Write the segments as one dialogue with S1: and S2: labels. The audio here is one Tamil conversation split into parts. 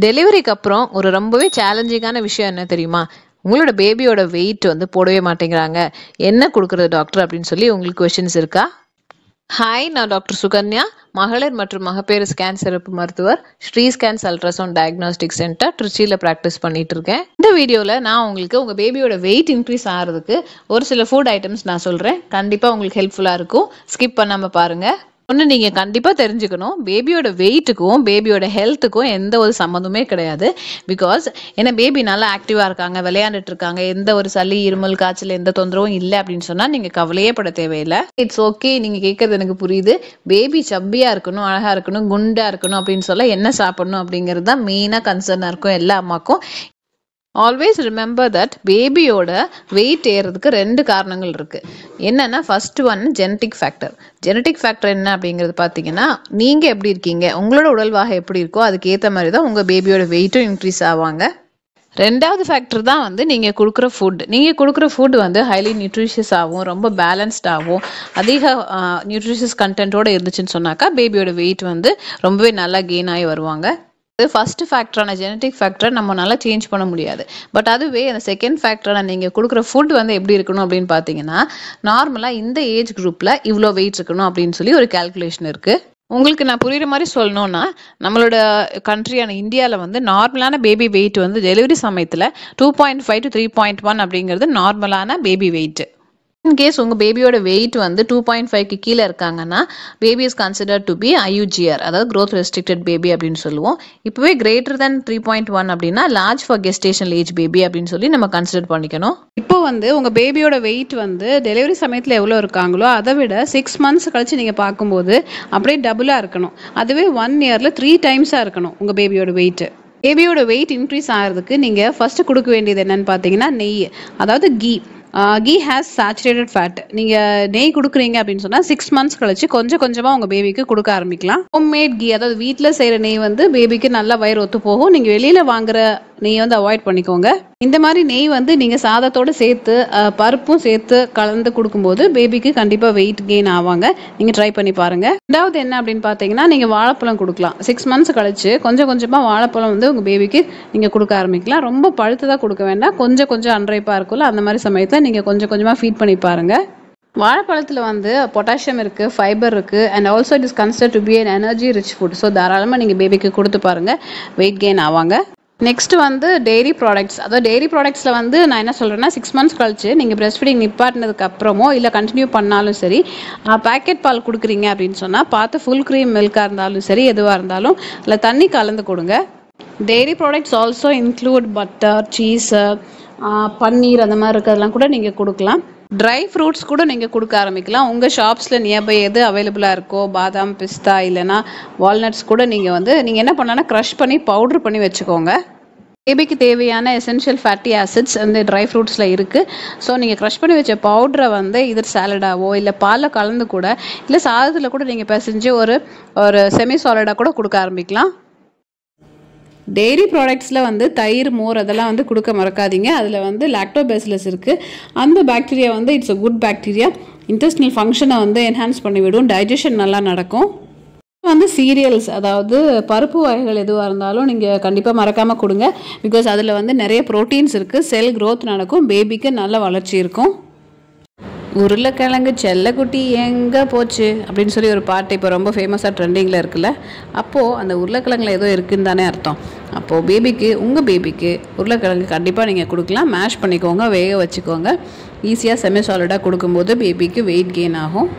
S1: டெலிவரிக்கு அப்புறம் ஒரு ரொம்பவே சேலஞ்சிங்கான விஷயம் என்ன தெரியுமா? உங்களோட பேபியோட வெயிட் வந்து போடவே மாட்டேங்கிறாங்க. என்ன கொடுக்குறது டாக்டர் அப்படின்னு சொல்லி உங்களுக்கு கொஸ்டின்ஸ் இருக்கா? ஹாய், நான் டாக்டர் சுகன்யா, மகளிர் மற்றும் மகப்பேறு ஸ்கேன் சிறப்பு மருத்துவர், Sri scans ultrasound diagnostic centre திருச்சியில் ப்ராக்டிஸ் பண்ணிட்டு இருக்கேன். இந்த வீடியோவில் நான் உங்களுக்கு உங்கள் பேபியோட வெயிட் இன்க்ரீஸ் ஆகிறதுக்கு ஒரு சில ஃபுட் ஐட்டம்ஸ் நான் சொல்கிறேன். கண்டிப்பாக உங்களுக்கு ஹெல்ப்ஃபுல்லாக இருக்கும். ஸ்கிப் பண்ணாமல் பாருங்கள். ஒன்று நீங்கள் கண்டிப்பாக தெரிஞ்சுக்கணும், பேபியோட வெயிட்டுக்கும் பேபியோட ஹெல்த்துக்கும் எந்த ஒரு சம்மந்தமே கிடையாது. பிகாஸ் ஏன்னா பேபி நல்லா ஆக்டிவாக இருக்காங்க, விளையாண்டுட்டு இருக்காங்க, எந்த ஒரு சளி இருமல் காய்ச்சல் எந்த தொந்தரவும் இல்லை அப்படின்னு சொன்னால் நீங்கள் கவலையே பட தேவையில்லை. It's okay. நீங்கள் கேட்குறது எனக்கு புரியுது. பேபி சப்பியாக இருக்கணும், அழகாக இருக்கணும், குண்டாக இருக்கணும் அப்படின்னு சொல்ல என்ன சாப்பிடணும் அப்படிங்கிறது தான் மெயினாக கன்சர்னாக இருக்கும் எல்லா அம்மாக்கும். ஆல்வேஸ் ரிமெம்பர் தட் பேபியோட வெயிட் ஏறதுக்கு 2 காரணங்கள் இருக்குது. என்னென்னா, first one genetic factor. Genetic factor என்ன அப்படிங்கிறது பார்த்தீங்கன்னா, நீங்கள் எப்படி இருக்கீங்க, உங்களோட உடல்வாக எப்படி இருக்கோ அதுக்கு ஏற்ற மாதிரி தான் உங்கள் பேபியோட வெயிட்டும் இன்க்ரீஸ் ஆவாங்க. 2வது ஃபேக்டர் தான் வந்து நீங்கள் கொடுக்குற ஃபுட். நீங்கள் கொடுக்குற ஃபுட் வந்து ஹைலி நியூட்ரிஷியஸ் ஆகும், ரொம்ப பேலன்ஸ்டாகவும் அதிக நியூட்ரிஷியஸ் கண்டென்ட்டோடு இருந்துச்சுன்னு சொன்னாக்கா பேபியோட வெயிட் வந்து ரொம்பவே நல்லா கெயின் ஆகி வருவாங்க. ஃபர்ஸ்ட் ஃபேக்டரான ஜெனட்டிக் ஃபேக்டர் நம்மளால சேஞ்ச் பண்ண முடியாது. பட் அதுவே அந்த செகண்ட் ஃபேக்டரான நீங்கள் கொடுக்குற ஃபுட் வந்து எப்படி இருக்கணும் அப்படின்னு பார்த்தீங்கன்னா, நார்மலாக இந்த ஏஜ் குரூப்பில் இவ்வளோ வெயிட் இருக்கணும் அப்படின்னு சொல்லி ஒரு கால்குலேஷன் இருக்குது. உங்களுக்கு நான் புரியுற மாதிரி சொல்லணும்னா, நம்மளோட கண்ட்ரியான இந்தியாவில் வந்து நார்மலான பேபி வெயிட் வந்து டெலிவரி சமயத்தில் 2.5 to 3.1 அப்படிங்கிறது நார்மலான பேபி வெயிட். இன்கேஸ் உங்கள் பேபியோட வெயிட் வந்து 2.5க்கு கீழே இருக்காங்கன்னா baby is considered to be IUGR, அதாவது க்ரோத் ரெஸ்ட்ரிக்டட் பேபி அப்படின்னு சொல்லுவோம். இப்போவே கிரேட்டர் தென் 3.1 அப்படின்னா large for gestational age baby அப்படின்னு சொல்லி நம்ம கன்சிடர் பண்ணிக்கணும். இப்போ வந்து உங்கள் பேபியோட வெயிட் வந்து டெலிவரி சமயத்தில் எவ்வளோ இருக்காங்களோ அதை விட 6 months கழிச்சு நீங்கள் பார்க்கும்போது அப்படியே டபுளாக இருக்கணும். அதுவே 1 yearல 3 times இருக்கணும் உங்கள் பேபியோட வெயிட். பேபியோட வெயிட் இன்க்ரீஸ் ஆகிறதுக்கு நீங்கள் ஃபர்ஸ்ட் கொடுக்க வேண்டியது என்னன்னு பார்த்தீங்கன்னா நெய், அதாவது ghee. Ghee has saturated fat. நீங்கள் நெய் கொடுக்குறீங்க அப்படின்னு சொன்னால் 6 months கழிச்சு கொஞ்சம் கொஞ்சமாக உங்கள் பேபிக்கு கொடுக்க ஆரம்பிக்கலாம். ஹோம்மேட் கீ, அதாவது வீட்டில் செய்கிற நெய் வந்து பேபிக்கு நல்லா வயிறு ஒத்து போகும். நீங்கள் வெளியில் வாங்குற நெய் வந்து அவாய்ட் பண்ணிக்கோங்க. இந்த மாதிரி நெய் வந்து நீங்கள் சாதத்தோடு சேர்த்து பருப்பும் சேர்த்து கலந்து கொடுக்கும்போது பேபிக்கு கண்டிப்பாக வெயிட் கெயின் ஆவாங்க. நீங்கள் ட்ரை பண்ணி பாருங்கள். 2வது என்ன அப்படின்னு பார்த்தீங்கன்னா, நீங்கள் வாழைப்பழம் கொடுக்கலாம். 6 months கழிச்சு கொஞ்சம் கொஞ்சமாக வாழைப்பழம் வந்து உங்கள் பேபிக்கு நீங்கள் கொடுக்க ஆரம்பிக்கலாம். ரொம்ப பழுத்ததாக கொடுக்க வேண்டாம், கொஞ்சம் கொஞ்சம் அன்றைப்பாக இருக்கும்ல, அந்த மாதிரி சமயத்தில் நீங்கள் கொஞ்சம் கொஞ்சமாக ஃபீட் பண்ணி பாருங்கள். வாழைப்பழத்தில் வந்து பொட்டாசியம் இருக்குது, ஃபைபர் இருக்குது, and also it is considered to be an energy rich food. So தாராளமாக நீங்கள் பேபிக்கு கொடுத்து பாருங்கள், வெயிட் கெயின் ஆவாங்க. நெக்ஸ்ட் வந்து டெய்ரி ப்ராடக்ட்ஸ். அதாவது டெய்ரி ப்ராடக்ட்ஸில் வந்து நான் என்ன சொல்கிறேன்னா, 6 months கழிச்சு நீங்கள் பிரெஸ்ட் ஃபீடிங் நிப்பாட்டினதுக்கு அப்புறமோ இல்லை கண்டினியூ பண்ணாலும் சரி, பேக்கெட் பால் கொடுக்குறீங்க அப்படின்னு சொன்னால் பார்த்து ஃபுல் க்ரீம் மில்காக இருந்தாலும் சரி, எதுவாக இருந்தாலும் இல்லை தண்ணி கலந்து கொடுங்க. Dairy products also include butter, cheese, paneer அந்த மாதிரி இருக்கிறதெல்லாம் கூட நீங்கள் கொடுக்கலாம். ட்ரை ஃப்ரூட்ஸ் கூட நீங்கள் கொடுக்க ஆரம்பிக்கலாம். உங்கள் ஷாப்ஸில் நியர்பை எது அவைலபிளாக இருக்கோ, பாதாம், பிஸ்தா இல்லைனா வால்நட்ஸ் கூட நீங்கள் என்ன பண்ணலாம்னா க்ரஷ் பண்ணி பவுட்ரு பண்ணி வச்சுக்கோங்க. பேபிக்கு தேவையான எசென்ஷியல் ஃபேட்டி ஆசிட்ஸ் அந்த ட்ரை ஃப்ரூட்ஸில் இருக்குது. ஸோ நீங்கள் க்ரஷ் பண்ணி வச்ச பவுட்ரை வந்து இது சாலடாவோ இல்லை பாலில் கலந்து கூட இல்லை சாதத்தில் கூட நீங்கள் பிசைஞ்சு ஒரு செமி சாலிடாக கூட கொடுக்க ஆரம்பிக்கலாம். டெய்ரி ப்ராடக்ட்ஸில் வந்து தயிர், மோர் அதெல்லாம் வந்து கொடுக்க மறக்காதீங்க. அதில் வந்து லாக்டோபேசிலஸ் இருக்குது. அந்த பாக்டீரியா வந்து it's a good bacteria. Intestinal ஃபங்க்ஷனை வந்து என்ஹான்ஸ் பண்ணிவிடும், டைஜஷன் நல்லா நடக்கும். வந்து சீரியல்ஸ், அதாவது பருப்பு வகைகள் எதுவாக இருந்தாலும் நீங்கள் கண்டிப்பாக மறக்காமல் கொடுங்க. பிகாஸ் அதில் வந்து நிறைய ப்ரோட்டீன்ஸ் இருக்குது, செல் க்ரோத் நடக்கும், பேபிக்கு நல்ல வளர்ச்சி இருக்கும். உருளைக்கிழங்கு செல்லக்குட்டி எங்கே போச்சு அப்படின்னு சொல்லி ஒரு பாட்டு இப்போ ரொம்ப ஃபேமஸாக ட்ரெண்டிங்கில் இருக்குல்ல. அப்போது அந்த உருளைக்கிழங்குல ஏதோ இருக்குன்னு தானே அர்த்தம். அப்போது உங்கள் பேபிக்கு உருளைக்கிழங்கு கண்டிப்பாக நீங்கள் கொடுக்கலாம். மேஷ் பண்ணிக்கோங்க, வேக வச்சுக்கோங்க. ஈஸியாக செமி சாலிடாக கொடுக்கும்போது பேபிக்கு வெயிட் கெயின் ஆகும்.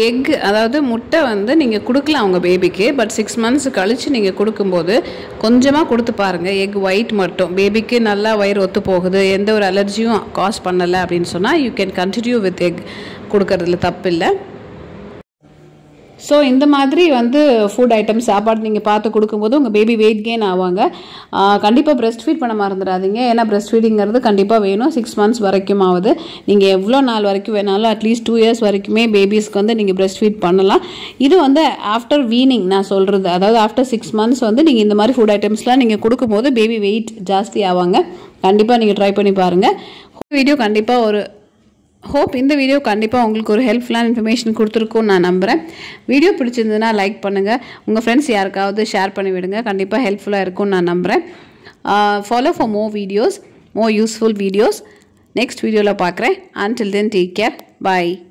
S1: எக், அதாவது முட்டை வந்து நீங்கள் கொடுக்கலாம் உங்கள் பேபிக்கு. பட் 6 months கழித்து நீங்கள் கொடுக்கும்போது கொஞ்சமாக கொடுத்து பாருங்கள். எக் ஒயிட் மட்டும். பேபிக்கு நல்லா வயிறு ஒத்து போகுது, எந்த ஒரு அலர்ஜியும் காஸ் பண்ணலை அப்படின்னு சொன்னால் you can continue with egg கொடுக்கறதுல தப்பு இல்லை. ஸோ இந்த மாதிரி வந்து ஃபுட் ஐட்டம்ஸ் சாப்பாடு நீங்கள் பார்த்து கொடுக்கும்போது உங்கள் பேபி வெயிட் கெயின் ஆவாங்க. கண்டிப்பாக பிரெஸ்ட் ஃபீட் பண்ண மறந்துடாதீங்க. ஏன்னா பிரெஸ்ட் ஃபீடிங்கிறது கண்டிப்பாக வேணும். 6 months வரைக்கும் ஆகுது. நீங்கள் எவ்வளோ நாள் வரைக்கும் வேணாலும் அட்லீஸ்ட் 2 years வரைக்குமே பேபிஸ்க்கு வந்து நீங்கள் பிரெஸ்ட் ஃபீட் பண்ணலாம். இது வந்து ஆஃப்டர் வீனிங் நான் சொல்கிறது, அதாவது ஆஃப்டர் 6 months வந்து நீங்கள் இந்த மாதிரி ஃபுட் ஐட்டம்ஸ்லாம் நீங்கள் கொடுக்கும்போது பேபி வெயிட் ஜாஸ்தி ஆவாங்க. கண்டிப்பாக நீங்கள் ட்ரை பண்ணி பாருங்கள். வீடியோ கண்டிப்பாக ஒரு
S2: ஹோப் இந்த வீடியோ கண்டிப்பாக உங்களுக்கு ஒரு ஹெல்ப்ஃபுல்லான இன்ஃபர்மேஷன் கொடுத்துருக்கும்னு நான் நம்புகிறேன். வீடியோ பிடிச்சிருந்ததுன்னா லைக் பண்ணுங்கள், உங்கள் ஃப்ரெண்ட்ஸ் யாருக்காவது ஷேர் பண்ணி விடுங்க. கண்டிப்பாக ஹெல்ப்ஃபுல்லாக இருக்கும்னு நான் நம்புகிறேன். Follow for more videos, more useful videos. Next வீடியோவில் பார்க்குறேன். Until then, take care. Bye.